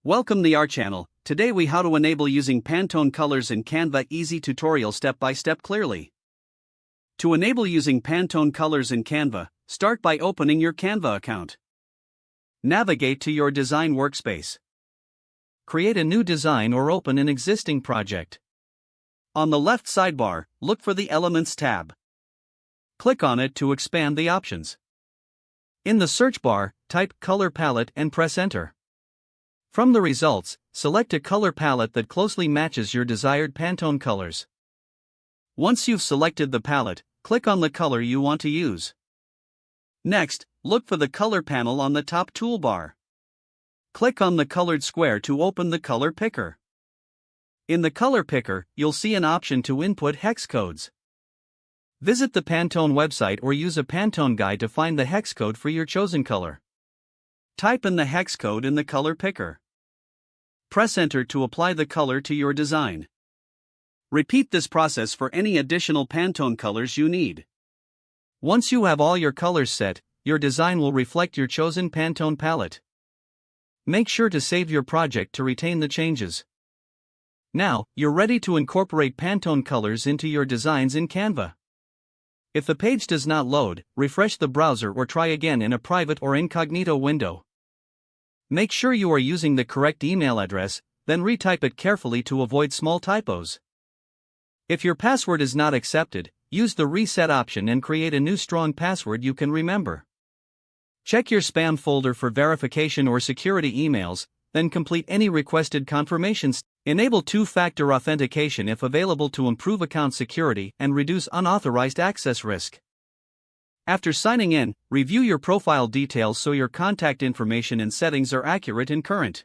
Welcome to our channel. Today we how to enable using Pantone colors in Canva easy tutorial step by step clearly. To enable using Pantone colors in Canva, start by opening your Canva account. Navigate to your design workspace. Create a new design or open an existing project. On the left sidebar, look for the Elements tab. Click on it to expand the options. In the search bar, type Color Palette and press Enter. From the results, select a color palette that closely matches your desired Pantone colors. Once you've selected the palette, click on the color you want to use. Next, look for the color panel on the top toolbar. Click on the colored square to open the color picker. In the color picker, you'll see an option to input hex codes. Visit the Pantone website or use a Pantone guide to find the hex code for your chosen color. Type in the hex code in the color picker. Press Enter to apply the color to your design. Repeat this process for any additional Pantone colors you need. Once you have all your colors set, your design will reflect your chosen Pantone palette. Make sure to save your project to retain the changes. Now, you're ready to incorporate Pantone colors into your designs in Canva. If the page does not load, refresh the browser or try again in a private or incognito window. Make sure you are using the correct email address, then retype it carefully to avoid small typos. If your password is not accepted, use the reset option and create a new strong password you can remember. Check your spam folder for verification or security emails, then complete any requested confirmations. Enable two-factor authentication if available to improve account security and reduce unauthorized access risk. After signing in, review your profile details so your contact information and settings are accurate and current.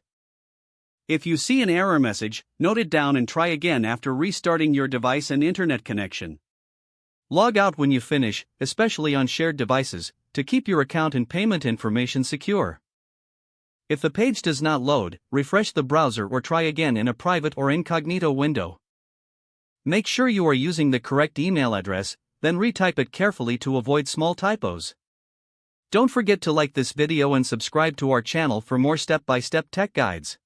If you see an error message, note it down and try again after restarting your device and internet connection. Log out when you finish, especially on shared devices, to keep your account and payment information secure. If the page does not load, refresh the browser or try again in a private or incognito window. Make sure you are using the correct email address, then retype it carefully to avoid small typos. Don't forget to like this video and subscribe to our channel for more step-by-step tech guides.